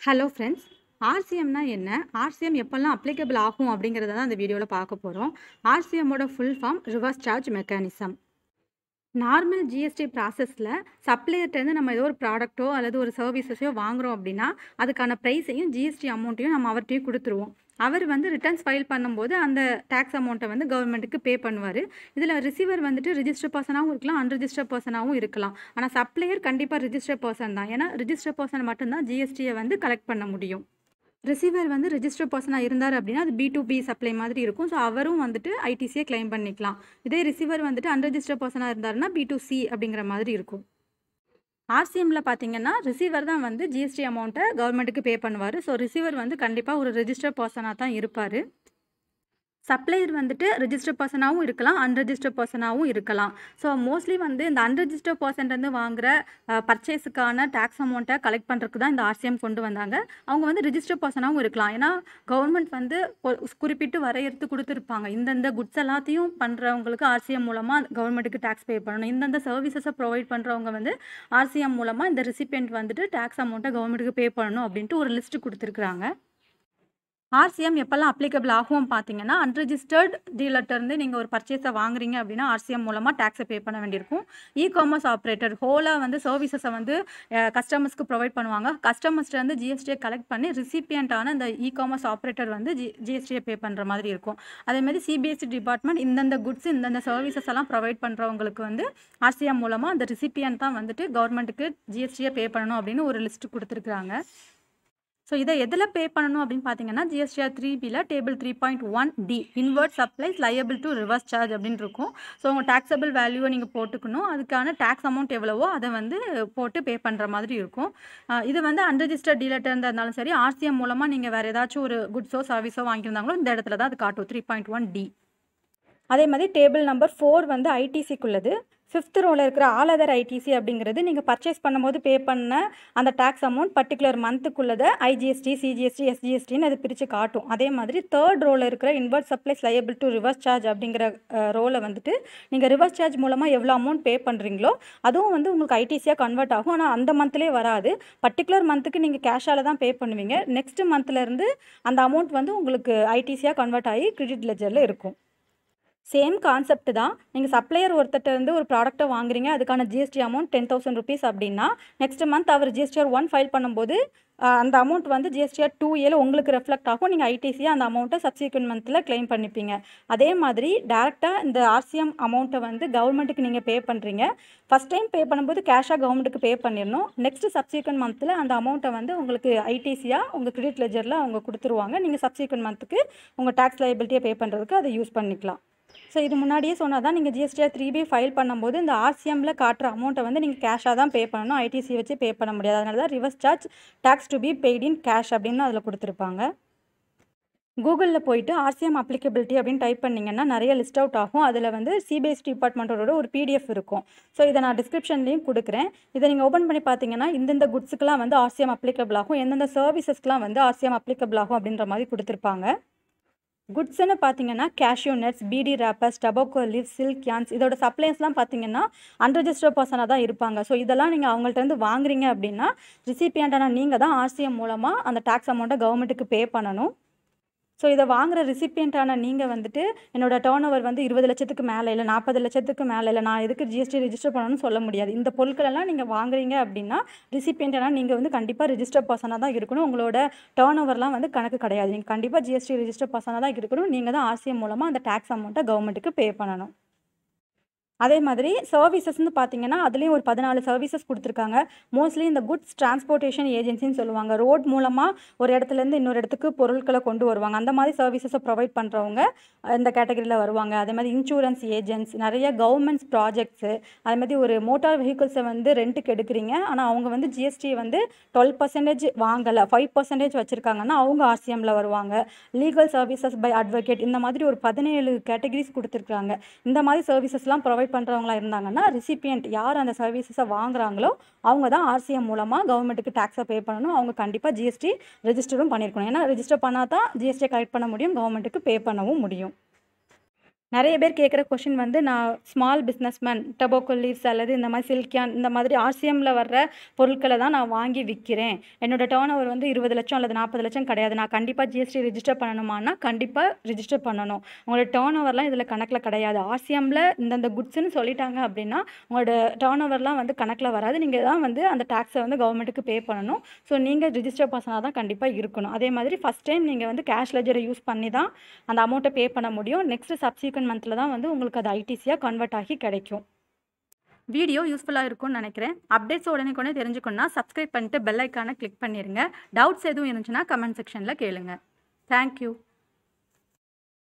Hello friends. ஆர்சிஎம்னா என்ன? RCM எப்போல்லாம் applicable ஆகும் அப்படிங்கிறத தான் இந்த வீடியோவில் பார்க்க போகிறோம். ஆர்சிஎம்மோட full form reverse charge mechanism. Normal GST ப்ராசஸில் சப்ளையர்ட்டேருந்து நம்ம ஏதோ ஒரு ப்ராடக்ட்டோ அல்லது ஒரு சர்வீசஸையோ வாங்குறோம் அப்படின்னா அதுக்கான ப்ரைஸையும் ஜிஎஸ்டி அமௌண்ட்டையும் நம்ம அவர்கிட்டயும் கொடுத்துருவோம். அவர் வந்து ரிட்டர்ன்ஸ் ஃபைல் பண்ணும்போது அந்த டேக்ஸ் அமௌண்ட்டை வந்து கவர்மெண்ட்டுக்கு பே பண்ணுவார். இதில் ரிசீவர் வந்துட்டு ரிஜிஸ்டர் பர்சனாகவும் இருக்கலாம், அன்ரிஜிஸ்டர் பர்சனாகவும் இருக்கலாம். ஆனால் சப்ளையர் கண்டிப்பாக ரிஜிஸ்டர் பர்சன் தான். ஏன்னா ரிஜிஸ்டர் பர்சன் மட்டும்தான் ஜிஎஸ்டியை வந்து கலெக்ட் பண்ண முடியும். ரிசீவர் வந்து ரிஜிஸ்டர் பர்சனாக இருந்தார் அப்படின்னா அது பி2பி சப்ளை மாதிரி இருக்கும். ஸோ அவரும் வந்துட்டு ஐடிசியை கிளைம் பண்ணிக்கலாம். இதே ரிசீவர் வந்துட்டு அன்ரிஜிஸ்டர் பர்சனாக இருந்தாருன்னா பி2சி அப்படிங்கிற மாதிரி இருக்கும். ஆர்சிஎம்மில் பார்த்தீங்கன்னா ரிசீவர் தான் வந்து ஜிஎஸ்டி அமௌண்ட்டை கவர்மெண்ட்டுக்கு பே பண்ணுவார். ஸோ ரிசீவர் வந்து கண்டிப்பாக ஒரு ரிஜிஸ்டர் பர்சனாக தான் இருப்பார். சப்ளையர் வந்துட்டு ரிஜிஸ்டர் பர்சனாகவும் இருக்கலாம், அன்ரிஜிஸ்டர் பர்சனாகவும் இருக்கலாம். ஸோ மோஸ்ட்லி வந்து இந்த அன்ரிஜிஸ்டர் பர்சன்லேருந்து வாங்குற பர்ச்சேஸுக்கான டேக்ஸ் அமௌண்ட்டை கலெக்ட் பண்ணுறதுக்கு தான் இந்த ஆர்சிஎம் கொண்டு வந்தாங்க. அவங்க வந்து ரிஜிஸ்டர் பர்சனாகவும் இருக்கலாம். ஏன்னா கவர்மெண்ட் வந்து குறிப்பிட்டு வரையறுத்து கொடுத்துருப்பாங்க. இந்தந்த குட்ஸ் எல்லாத்தையும் பண்ணுறவங்களுக்கு ஆர்சிஎம் மூலமாக கவர்மெண்ட்டுக்கு டேக்ஸ் பே பண்ணணும். இந்தந்த சர்வீசஸை ப்ரொவைட் பண்ணுறவங்க வந்து ஆர்சிஎம் மூலமாக இந்த ரிசிபியன்ட் வந்துட்டு டேக்ஸ் அமௌண்ட்டை கவர்மெண்ட்டுக்கு பே பண்ணணும் அப்படின்ட்டு ஒரு லிஸ்ட்டு கொடுத்துருக்குறாங்க. ஆர்சிஎம் எப்போல்லாம் அப்ளிகபிள் ஆகும் பார்த்தீங்கன்னா, அன்ரிஜிஸ்டர்ட் டீலர்ட்டேருந்து நீங்கள் ஒரு பர்ச்சேஸை வாங்குறீங்க அப்படின்னா ஆர்சிஎம் மூலமாக டேக்ஸை பே பண்ண வேண்டியிருக்கும். காமர்ஸ் ஆப்ரேட்டர் ஹோலாக வந்து சர்வீசஸை வந்து கஸ்டமர்ஸ்க்கு ப்ரொவைட் பண்ணுவாங்க. கஸ்டமர்ஸ்லேருந்து ஜிஎஸ்டியை கலெக்ட் பண்ணி ரிசிபியண்ட்டான இந்த காமர்ஸ் ஆப்ரேட்டர் வந்து ஜிஎஸ்டியை பே பண்ணுற மாதிரி இருக்கும். அதேமாதிரி சிபிஎஸ்சி டிபார்ட்மெண்ட் இந்தந்த குட்ஸ் இந்தந்த சர்வீசஸ் எல்லாம் ப்ரொவைட் பண்ணுறவங்களுக்கு வந்து ஆர்சிஎம் மூலமாக அந்த ரிசிபியன்ட் தான் வந்துட்டு கவர்மெண்ட்டுக்கு ஜிஎஸ்டியை பே பண்ணணும் அப்படின்னு ஒரு லிஸ்ட்டு கொடுத்துருக்குறாங்க. ஸோ இதை எதில் பே பண்ணணும் அப்படின்னு பார்த்தீங்கன்னா ஜிஎஸ்டிஆர் 3Bல table 3.1D inward supplies liable to reverse charge அப்படின்னு இருக்கும். ஸோ உங்கள் டேக்ஸபிள் வேல்யூவை நீங்கள் போட்டுக்கணும். அதுக்கான டேக்ஸ் அமௌண்ட் எவ்வளவோ அதை வந்து போட்டு பே பண்ணுற மாதிரி இருக்கும். இது வந்து அன்ரிஜிஸ்டர்ட் டீலர்ட்ட இருந்தாலும் சரி, ஆர்சிஎம் மூலமாக நீங்கள் வேறு ஏதாச்சும் ஒரு குட்ஸோ சர்வீஸோ வாங்கியிருந்தாங்களோ இந்த இடத்துல தான் அது காட்டும் 3.1D. அதே மாதிரி டேபிள் நம்பர் 4 வந்து ஐடிசிக்குள்ளது. 5th ரோவில் இருக்கிற ஆல் அதர் ஐடிசி அப்படிங்கிறது நீங்கள் பர்ச்சேஸ் பண்ணும்போது பே பண்ண அந்த டேக்ஸ் அமௌண்ட் பர்டிகுலர் மந்த்துக்குள்ளதை ஐஜிஎஸ்டி, சிஜிஎஸ்டி, எஸ்ஜிஎஸ்டின்னு அது பிரித்து காட்டும். அதே மாதிரி 3rd ரோவில் இருக்கிற inward supplies liable to reverse charge அப்படிங்கிற ரோவில் வந்துட்டு நீங்கள் ரிவர்ஸ் சார்ஜ் மூலமாக எவ்வளோ அமௌண்ட் பே பண்ணுறீங்களோ அதுவும் வந்து உங்களுக்கு ஐடிசியாக கன்வெர்ட் ஆகும். ஆனால் அந்த மந்த்லேயே வராது. பர்டிகுலர் மந்த்துக்கு நீங்கள் கேஷால் தான் பே பண்ணுவீங்க. நெக்ஸ்ட் மந்த்லேருந்து அந்த அமௌண்ட் வந்து உங்களுக்கு ஐடிசியாக கன்வெர்ட் ஆகி கிரெடிட் லெஜரில் இருக்கும். சேம் கான்செப்ட் தான். நீங்கள் சப்ளையர் ஒருத்தட்ட இருந்து ஒரு ப்ராடக்ட்டை வாங்குறீங்க, அதுக்கான ஜிஎஸ்டி அமௌண்ட் 10,000 rupees அப்படின்னா நெக்ஸ்ட் மந்த் அவர் ஜிஎஸ்டிஆர் 1 ஃபைல் பண்ணும்போது அந்த அமௌண்ட் வந்து ஜிஎஸ்டிஆர் 2Aல உங்களுக்கு ரெஃப்ளெக்ட் ஆகும். நீங்கள் ஐடிசியாக அந்த அமௌண்ட்டை சப்சிக்வெண்ட் மந்தில் கிளைம் பண்ணிப்பீங்க. அதே மாதிரி டேரெக்டாக இந்த ஆர்சிஎம் அமௌண்ட்டை வந்து கவர்மெண்ட்டுக்கு நீங்கள் பே பண்ணுறீங்க. ஃபஸ்ட் டைம் பே பண்ணும்போது கேஷாக கவர்மெண்ட்டுக்கு பே பண்ணிடணும். நெக்ஸ்ட் சப்சிக்வெண்ட் மந்தில் அந்த அமௌண்ட்டை வந்து உங்களுக்கு ஐடிசியாக உங்கள் கிரெடிட் லெஜரில் அவங்க கொடுத்துருவாங்க. நீங்கள் சப்சிக்வெண்ட் மந்த்துக்கு உங்கள் டேக்ஸ் லைபிலிட்டியை பே பண்ணுறதுக்கு அதை யூஸ் பண்ணிக்கலாம். ஸோ இது முன்னாடியே சொன்னால் தான் நீங்கள் ஜிஎஸ்டிஆர் 3B ஃபைல் பண்ணும்போது இந்த ஆர்சிஎம்மில் காட்டுற அமௌண்ட்டை வந்து நீங்கள் கேஷாக தான் பே பண்ணணும். ஐடிசி வச்சு பே பண்ண முடியாது. அதனால தான் reverse charge takes to be paid in cash அப்படின்னு அதில் கொடுத்துருப்பாங்க. கூகுளில் போயிட்டு ஆர்சிஎம் அப்ளிகபிலிட்டி அப்படின்னு டைப் பண்ணிங்கன்னா நிறைய லிஸ்ட் அவுட் ஆகும். அதில் வந்து சிபிஎஸ்சி டிபார்ட்மெண்ட்டோட ஒரு பிடிஎஃப் இருக்கும். ஸோ இதை நான் டிஸ்கிரிப்ஷன்லேயும் கொடுக்குறேன். இதை நீங்கள் ஓப்பன் பண்ணி பார்த்தீங்கன்னா இந்தந்த குட்ஸுக்கெலாம் வந்து ஆர்சிஎம் அப்ளிகபிள் ஆகும், எந்தெந்த சர்வீசஸ்க்கெலாம் வந்து ஆர்சிஎம் அப்ளிகபிள் ஆகும் அப்படின்ற மாதிரி கொடுத்துருப்பாங்க. குட்ஸ்ன்னு பார்த்தீங்கன்னா கேஷ்யூ நட்ஸ், பிடி wrappers, tobacco leaves, silk yarns இதோட சப்ளைஸ்லாம் பார்த்தீங்கன்னா அன்ரிஜிஸ்டர் பர்சனாக தான் இருப்பாங்க. ஸோ இதெல்லாம் நீங்கள் அவங்கள்ட்ட வாங்குறீங்க அப்படின்னா ரிசிபியண்டான நீங்கள் தான் ஆர்சிஎம் மூலமாக அந்த டேக்ஸ் அமௌண்ட்டை கவர்மெண்ட்டுக்கு பே பண்ணணும். ஸோ இதை வாங்குகிற ரிசிபியண்ட்டான நீங்கள் வந்துட்டு என்னோடய டர்ன் ஓவர் வந்து 20 லட்சத்துக்கு மேலே இல்லை 40 லட்சத்துக்கு மேலே இல்லை நான் எதுக்கு ஜிஎஸ்டி ரிஜிஸ்டர் பண்ணணும்னு சொல்ல முடியாது. இந்த பொருட்களெல்லாம் நீங்கள் வாங்குறீங்க அப்படின்னா ரிசிபியண்ட்டான நீங்கள் வந்து கண்டிப்பாக ரிஜிஸ்டர் பர்சனாக தான் இருக்கணும். உங்களோட டர்ன் ஓவர்லாம் வந்து கணக்கு கிடையாது. நீங்கள் கண்டிப்பாக ஜிஎஸ்டி ரிஜிஸ்டர் பர்சனாக தான் இருக்கணும். நீங்கள் தான் ஆர்சிஎம் மூலமாக அந்த டேக்ஸ் அமௌண்ட்டை கவர்மெண்ட்டுக்கு பே பண்ணணும். அதே மாதிரி சர்வீசஸ்ன்னு பார்த்தீங்கன்னா அதுலேயும் ஒரு 14 சர்வீசஸ் கொடுத்துருக்காங்க. மோஸ்ட்லி இந்த குட்ஸ் டிரான்ஸ்போர்ட்டேஷன் ஏஜென்சின்னு சொல்லுவாங்க. ரோட் மூலமாக ஒரு இடத்துலேருந்து இன்னொரு இடத்துக்கு பொருட்களை கொண்டு வருவாங்க. அந்த மாதிரி சர்வீசஸை ப்ரொவைட் பண்ணுறவங்க இந்த கேட்டகரியில் வருவாங்க. அதே மாதிரி இன்சூரன்ஸ் ஏஜென்ட்ஸ், நிறைய கவர்மெண்ட்ஸ் ப்ராஜெக்ட்ஸு, அதே மாதிரி ஒரு மோட்டார் வெஹிக்கிள்ஸை வந்து ரெண்ட்டுக்கு எடுக்கிறீங்க. ஆனால் அவங்க வந்து ஜிஎஸ்டி வந்து 12% வாங்கலை, 5% வச்சுருக்காங்கன்னா அவங்க ஆர்சிஎம்மில் வருவாங்க. லீகல் சர்வீசஸ் பை அட்வொகேட் இந்த மாதிரி ஒரு 17 கேட்டகரிஸ் கொடுத்துருக்காங்க. இந்த மாதிரி சர்வீசஸ்லாம் ப்ரொவைட் பண்ணுறவங்களா இருந்தாங்கன்னா ரிசிபியன்ட் யார் அந்த சர்வீசஸை வாங்குறாங்களோ அவங்க தான் ஆர்சிஎம் மூலமாக கவர்மெண்ட்டுக்கு டேக்ஸை பே பண்ணணும். அவங்க கண்டிப்பாக ஜிஎஸ்டி ரெஜிஸ்டரும் பண்ணியிருக்கணும். ஏன்னா ரெஜிஸ்டர் பண்ணால் தான் ஜிஎஸ்டியை கலெக்ட் பண்ண முடியும், கவர்மெண்ட்டுக்கு பே பண்ணவும் முடியும். நிறைய பேர் கேட்குற கொஷின் வந்து நான் ஸ்மால் பிஸ்னஸ்மேன் டொபாக்கோ லீவ்ஸ் அல்லது இந்த மாதிரி சில்கியான் இந்த மாதிரி ஆர்சிஎம்மில் வர்ற பொருட்களை தான் நான் வாங்கி விற்கிறேன். என்னோட டர்ன் ஓவர் வந்து 20 லட்சம் அல்லது 40 லட்சம் கிடையாது. நான் கண்டிப்பாக ஜிஎஸ்டி ரிஜிஸ்டர் பண்ணணுமான்னா கண்டிப்பாக ரிஜிஸ்டர் பண்ணணும். உங்களோட டர்ன் ஓவர்லாம் இதில் கணக்கில் கிடையாது. ஆர்சிஎம்மில் இந்தந்த குட்ஸ்ன்னு சொல்லிட்டாங்க அப்படின்னா உங்களோட டர்ன் ஓவர்லாம் வந்து கணக்கில் வராது. நீங்கள் தான் வந்து அந்த டேக்ஸை வந்து கவர்மெண்ட்டுக்கு பே பண்ணணும். ஸோ நீங்கள் ரிஜிஸ்டர் பர்சனாக தான் கண்டிப்பாக இருக்கணும். அதே மாதிரி ஃபஸ்ட் டைம் நீங்கள் வந்து கேஷ் லெஜரை யூஸ் பண்ணி தான் அந்த அமௌண்ட்டை பே பண்ண முடியும். நெக்ஸ்ட் சப்சிக்வெண்ட் மந்த்தில் தான் வந்து உங்களுக்கு அது ஐடிசியாக கன்வெர்ட் ஆகி கிடைக்கும். வீடியோ யூஸ்ஃபுல்லாக இருக்கும்னு நினைக்கிறேன். அப்டேட்ஸ் உடனே தெரிஞ்சுக்கணும்னா சப்ஸ்கிரைப் பண்ணிட்டு பெல் ஐக்கானை கிளிக் பண்ணிடுங்க. டவுட்ஸ் எதுவும் இருந்துச்சுன்னா கமெண்ட் செக்ஷனில் கேளுங்க. தேங்க்யூ.